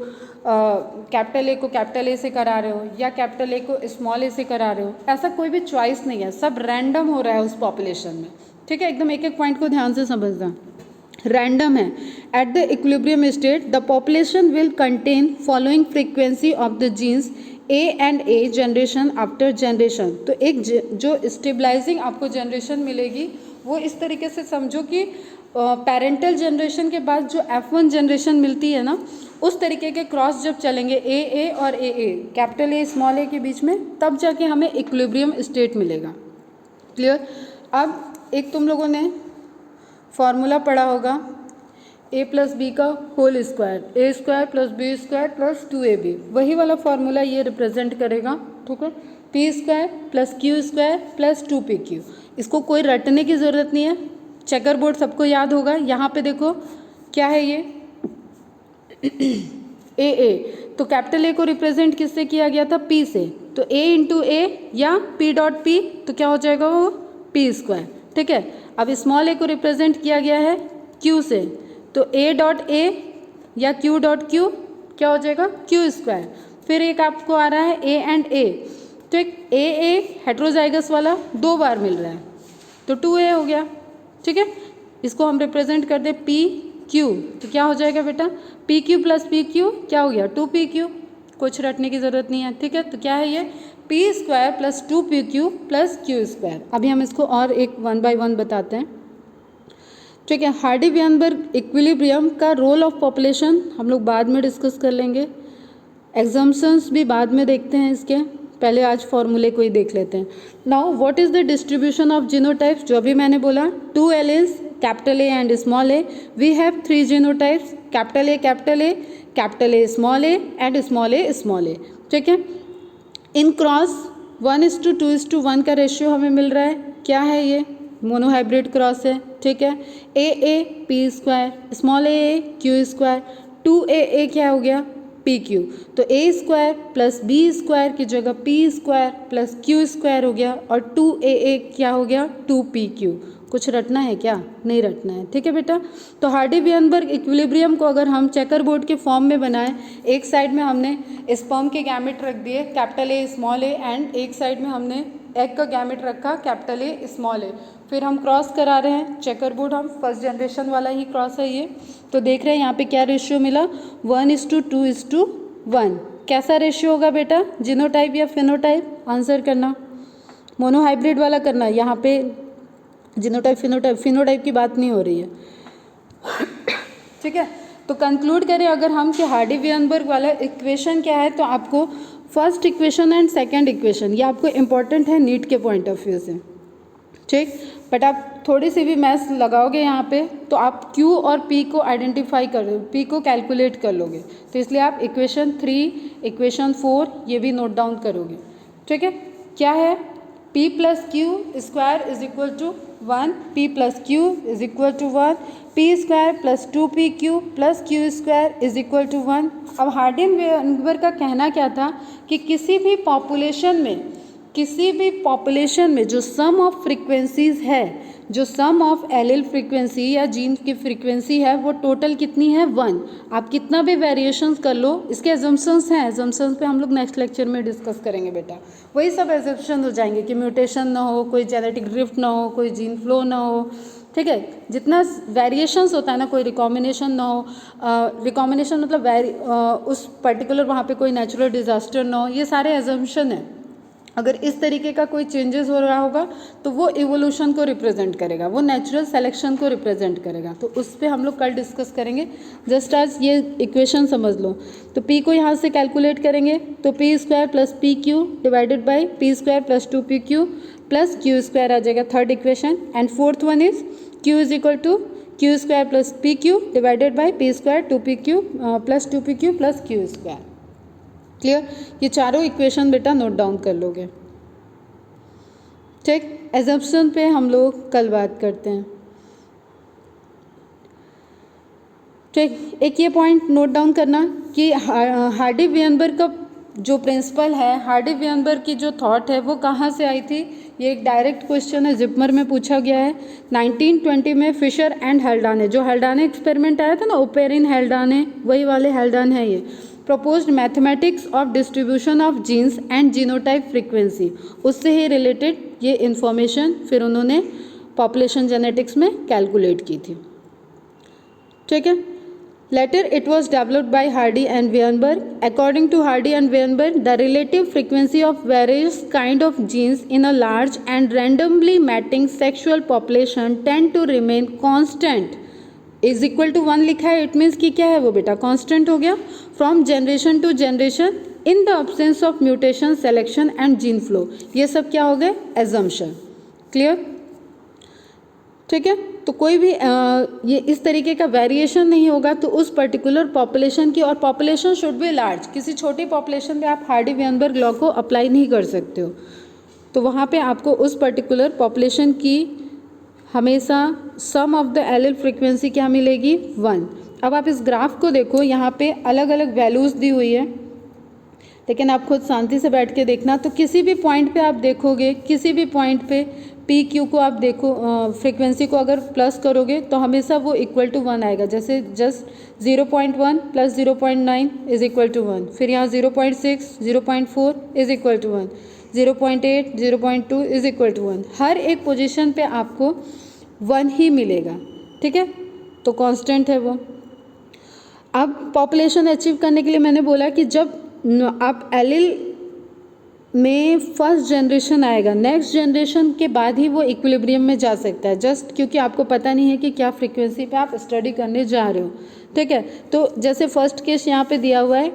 A: कैपिटल ए से करा रहे हो, या कैपिटल ए को स्मॉल ए से करा रहे हो, ऐसा कोई भी चॉइस नहीं है, सब रैंडम हो रहा है उस पॉपुलेशन में। ठीक है, एकदम एक एक पॉइंट को ध्यान से समझना, रैंडम है। At the equilibrium state the population will contain following frequency of the genes A and a generation after generation. तो एक जो स्टेबलाइजिंग आपको जनरेशन मिलेगी वो इस तरीके से समझो कि पेरेंटल जनरेशन के बाद जो F1 जनरेशन मिलती है ना, उस तरीके के क्रॉस जब चलेंगे ए और ए कैपिटल ए स्मॉल ए के बीच में, तब जाके हमें इक्विलिब्रियम स्टेट मिलेगा। क्लियर। अब एक तुम लोगों ने फॉर्मूला पढ़ा होगा a प्लस बी का whole square, A square plus B square plus 2ab, वही वाला फॉर्मूला ये रिप्रेजेंट करेगा। ठीक है, P square plus Q square plus 2pq। इसको कोई रटने की ज़रूरत नहीं है, चेकर बोर्ड सबको याद होगा। यहाँ पे देखो क्या है ये ए, तो कैपिटल ए को रिप्रेजेंट किससे किया गया था, पी से, तो a इंटू ए या p डॉट पी, तो क्या हो जाएगा वो पी स्क्वायर। ठीक है, अब स्मॉल ए को रिप्रेजेंट किया गया है q से, तो a डॉट ए या q डॉट q क्या हो जाएगा q स्क्वायर। फिर एक आपको आ रहा है a एंड a, तो एक a हेट्रोजाइगस वाला दो बार मिल रहा है तो 2a हो गया। ठीक है, इसको हम रिप्रेजेंट कर दे पी क्यू, तो क्या हो जाएगा बेटा P Q plus P Q क्या हो गया 2pq, कुछ रटने की ज़रूरत नहीं है। ठीक है, तो क्या है ये P square plus 2pq plus Q square. अभी हम इसको और एक 1 बाय 1 बताते हैं। ठीक है, हार्डी-वेनबर्ग इक्विलिब्रियम का रोल ऑफ पॉपुलेशन हम लोग बाद में डिस्कस कर लेंगे, एग्जाम्पशंस भी बाद में देखते हैं इसके, पहले आज फॉर्मूले को ही देख लेते हैं। Now what is the distribution of genotypes, जो अभी मैंने बोला 2 alleles capital A and small A, we have 3 genotypes capital A small A and small A. ठीक है, इन क्रॉस 1:2:1 का रेशियो हमें मिल रहा है। क्या है ये मोनोहाइब्रिड क्रॉस है। ठीक है, A P square, small A Q square, 2a क्या हो गया पी क्यू, तो ए स्क्वायर प्लस बी स्क्वायर की जगह P square plus Q square हो गया, और 2a क्या हो गया 2pq। कुछ रटना है क्या, नहीं रटना है। ठीक है बेटा, तो हार्डी-वेनबर्ग इक्विलिब्रियम को अगर हम चेकर बोर्ड के फॉर्म में बनाएं, एक साइड में हमने स्पर्म के गैमेट रख दिए capital A small A, and एक साइड में हमने एग का गैमेट रखा कैपिटल ए स्मॉल ए, फिर हम क्रॉस करा रहे हैं चेकर बोर्ड, हम फर्स्ट जनरेशन वाला ही क्रॉस है ये। तो देख रहे हैं यहाँ पे क्या रेशियो मिला 1:2:1। कैसा रेशियो होगा बेटा, जीनोटाइप या फिनोटाइप, आंसर करना, मोनोहाइब्रिड वाला करना, यहाँ पे जीनोटाइप फिनोटाइप की बात नहीं हो रही है। ठीक है, तो कंक्लूड करें अगर हम कि हार्डी-वेनबर्ग वाला इक्वेशन क्या है, तो आपको first equation and second equation ये आपको इम्पोर्टेंट है नीट के पॉइंट ऑफ व्यू से। ठीक, बट आप थोड़ी सी भी मैथ्स लगाओगे यहाँ पे तो आप Q और P को आइडेंटिफाई कर, P को कैलकुलेट कर लोगे, तो इसलिए आप इक्वेशन 3 इक्वेशन 4 ये भी नोट डाउन करोगे। ठीक है, क्या है P plus Q square is equal to 1, P plus q is equal to 1, P square plus 2pq plus Q square is equal to 1। अब हार्डी-वेनबर्ग का कहना क्या था कि किसी भी पॉपुलेशन में जो सम ऑफ फ्रीक्वेंसीज है, जो सम ऑफ एलील फ्रीक्वेंसी या जीन की फ्रीक्वेंसी है वो टोटल कितनी है 1। आप कितना भी वेरिएशंस कर लो, इसके एजम्पशंस हैं, एजम्पशंस पे हम लोग नेक्स्ट लेक्चर में डिस्कस करेंगे बेटा। वही सब एजम्पशन हो जाएंगे कि म्यूटेशन ना हो, कोई जेनेटिक ड्रिफ्ट ना हो, कोई जीन फ्लो ना हो। ठीक है, जितना वेरिएशंस होता है ना, कोई रिकॉम्बिनेशन ना हो, रिकॉम्बिनेशन मतलब उस पर्टिकुलर वहाँ पे कोई नेचुरल डिजास्टर ना हो, ये सारे एजम्पशन है। अगर इस तरीके का कोई चेंजेस हो रहा होगा तो वो इवोल्यूशन को रिप्रेजेंट करेगा, वो नेचुरल सेलेक्शन को रिप्रेजेंट करेगा। तो उस पर हम लोग कल डिस्कस करेंगे। जस्ट आज ये इक्वेशन समझ लो। तो p को यहाँ से कैलकुलेट करेंगे तो P square plus P Q divided by P square plus 2pq plus Q square आ जाएगा, third equation. And fourth one is q is equal to Q square plus P Q divided by P square 2pq plus 2pq plus Q square. Clear? ये चारों equation बेटा note down कर लोगे। ठीक, assumption पे हम लोग कल बात करते हैं। ठीक, एक ये पॉइंट नोट डाउन करना कि हार्डी वेनबर्ग का जो प्रिंसिपल है, हार्डी वेनबर्ग की जो थॉट है वो कहाँ से आई थी? ये एक डायरेक्ट क्वेश्चन है, जिपमर में पूछा गया है 1920 में। फिशर एंड हेल्डाने, जो हेल्डाने एक्सपेरिमेंट आया था ना, ओपेरिन हेल्डाने, वही वाले हेल्डान है ये। Proposed mathematics of distribution of genes and genotype frequency, उससे ही रिलेटेड ये इन्फॉर्मेशन फिर उन्होंने पॉपुलेशन जेनेटिक्स में कैलकुलेट की थी। ठीक है। Later it was developed by Hardy and Weinberg. According to Hardy and Weinberg, the relative frequency of various kind of genes in a large and randomly mating sexual population tend to remain constant. Is equal to 1 लिखा है, it means कि क्या है वो बेटा? Constant हो गया from generation to generation in the absence of mutation, selection and gene flow. ये सब क्या हो गए? एजम्पशन। क्लियर? ठीक है। तो कोई भी ये इस तरीके का वेरिएशन नहीं होगा तो उस पर्टिकुलर पॉपुलेशन की, और पॉपुलेशन शुड बी लार्ज। किसी छोटी पॉपुलेशन पे आप हार्डी वेनबर्ग लॉ को अप्लाई नहीं कर सकते हो, तो वहाँ पे आपको उस पर्टिकुलर पॉपुलेशन की हमेशा सम ऑफ द एलिल फ्रीक्वेंसी क्या मिलेगी? 1। अब आप इस ग्राफ को देखो, यहाँ पे अलग अलग वैल्यूज़ दी हुई है, लेकिन आप खुद शांति से बैठ के देखना। तो किसी भी पॉइंट पे आप देखोगे, किसी भी पॉइंट पे पी क्यू को आप देखो, फ्रीक्वेंसी को अगर प्लस करोगे तो हमेशा वो इक्वल टू 1 आएगा। जैसे just 0.1 plus 0.9 is equal to 1, फिर यहाँ 0.6, 0.4 is equal to 1, 0.8, 0.2 is equal to 1। हर एक पोजीशन पे आपको 1 ही मिलेगा। ठीक है, तो कांस्टेंट है वो। अब पॉपुलेशन अचीव करने के लिए मैंने बोला कि जब आप एलिल में फर्स्ट जनरेशन आएगा, नेक्स्ट जनरेशन के बाद ही वो इक्विलिब्रियम में जा सकता है, जस्ट क्योंकि आपको पता नहीं है कि क्या फ्रीक्वेंसी पे आप स्टडी करने जा रहे हो। ठीक है, तो जैसे फर्स्ट केस यहाँ पे दिया हुआ है,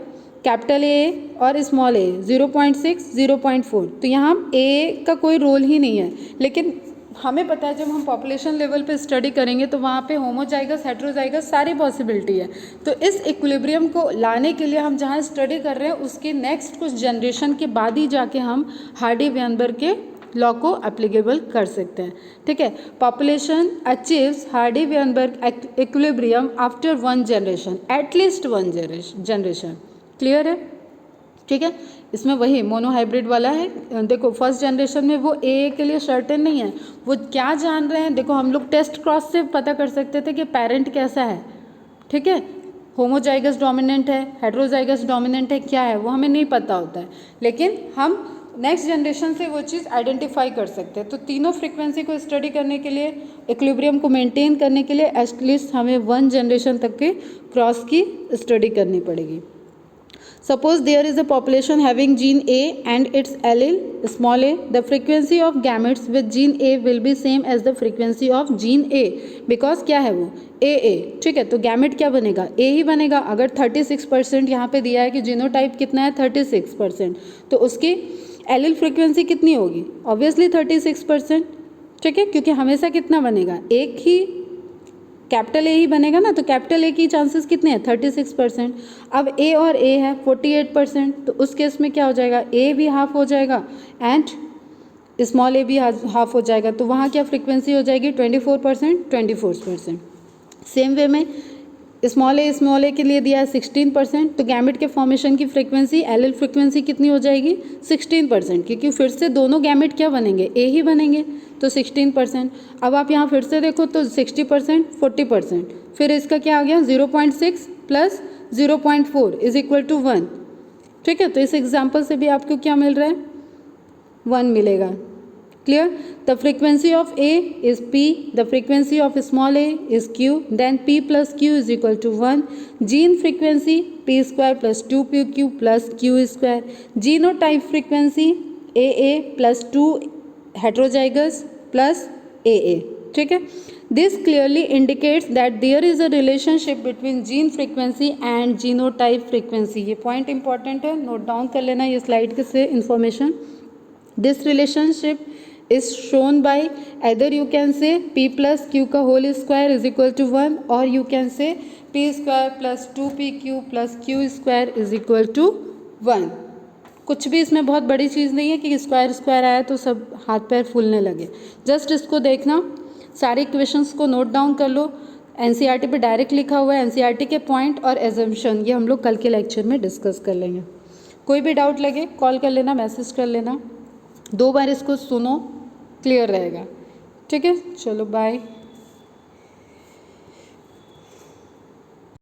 A: कैपिटल ए और स्मॉल ए 0.6, 0.4, तो यहाँ ए का कोई रोल ही नहीं है। लेकिन हमें पता है जब हम पॉपुलेशन लेवल पे स्टडी करेंगे तो वहाँ पे होमोजाइगस, हेटेरोजाइगस सारी पॉसिबिलिटी है। तो इस इक्विलिब्रियम को लाने के लिए हम जहाँ स्टडी कर रहे हैं उसके नेक्स्ट कुछ जनरेशन के बाद ही जाके हम हार्डी वेनबर्ग के लॉ को एप्लीकेबल कर सकते हैं। ठीक है, population achieves Hardy Weinberg equilibrium after 1 generation, at least 1 generation. Clear है? ठीक है, इसमें वही मोनोहाइब्रिड वाला है। देखो फर्स्ट जनरेशन में वो ए के लिए सर्टेन नहीं है, वो क्या जान रहे हैं। देखो हम लोग टेस्ट क्रॉस से पता कर सकते थे कि पेरेंट कैसा है। ठीक है, होमोजाइगस डोमिनेंट है, हेटेरोजाइगस डोमिनेंट है, क्या है वो हमें नहीं पता होता है, लेकिन हम नेक्स्ट जनरेशन से वो चीज़ आइडेंटिफाई कर सकते हैं। तो तीनों फ्रीक्वेंसी को स्टडी करने के लिए, इक्विलिब्रियम को मेंटेन करने के लिए एटलीस्ट हमें 1 जनरेशन तक के क्रॉस की स्टडी करनी पड़ेगी। Suppose there is a population having gene A and its allele small a. The frequency of gametes with gene A will be same as the frequency of gene A because क्या है वो AA। ठीक है, तो gamete क्या बनेगा? A ही बनेगा। अगर 36% यहाँ पे दिया है कि जीनोटाइप कितना है 36%, तो उसकी एलिल फ्रीक्वेंसी कितनी होगी? ऑब्वियसली 36%। ठीक है, क्योंकि हमेशा कितना बनेगा? एक ही कैपिटल ए ही बनेगा ना, तो कैपिटल ए की चांसेस कितने हैं? 36%। अब ए और ए है 48%, तो उस केस में क्या हो जाएगा? ए भी हाफ हो जाएगा एंड स्मॉल ए भी हाफ हो जाएगा, तो वहाँ क्या फ्रीक्वेंसी हो जाएगी? 24%, 24%। सेम वे में स्मॉल ए के लिए दिया है 16%, तो गैमेट के फॉर्मेशन की फ्रीक्वेंसी, एलिल फ्रीक्वेंसी कितनी हो जाएगी? 16%, क्योंकि फिर से दोनों गैमेट क्या बनेंगे? ए ही बनेंगे, तो 16%। अब आप यहाँ फिर से देखो तो 60%, 40%, फिर इसका क्या आ गया? 0.6 प्लस 0.4 इज इक्वल टू 1। ठीक है, तो इस एग्जाम्पल से भी आपको क्या मिल रहा है? 1 मिलेगा। Clear? The frequency of A is P, the frequency of small a is Q, then P plus Q is equal to 1. Gene frequency P square plus 2PQ plus Q square. Genotype frequency AA plus 2 heterozygous plus AA, ठीक है। This clearly indicates that there is a relationship between gene frequency and genotype frequency. ये point important है, note down कर लेना ये slide के से information. This relationship is shown by either you can say p plus q का whole square is equal to 1 or you can say p square plus 2pq plus q square is equal to 1। कुछ भी इसमें बहुत बड़ी चीज़ नहीं है कि square square आया तो सब हाथ पैर फूलने लगे। जस्ट इसको देखना, सारे इक्वेशंस को नोट डाउन कर लो। एनसीईआरटी पे डायरेक्ट लिखा हुआ है, एनसीईआरटी के पॉइंट और एजम्पशन ये हम लोग कल के लेक्चर में डिस्कस कर लेंगे। कोई भी डाउट लगे कॉल कर लेना, मैसेज कर लेना, 2 बार इसको सुनो, क्लियर रहेगा, ठीक है। चलो बाय।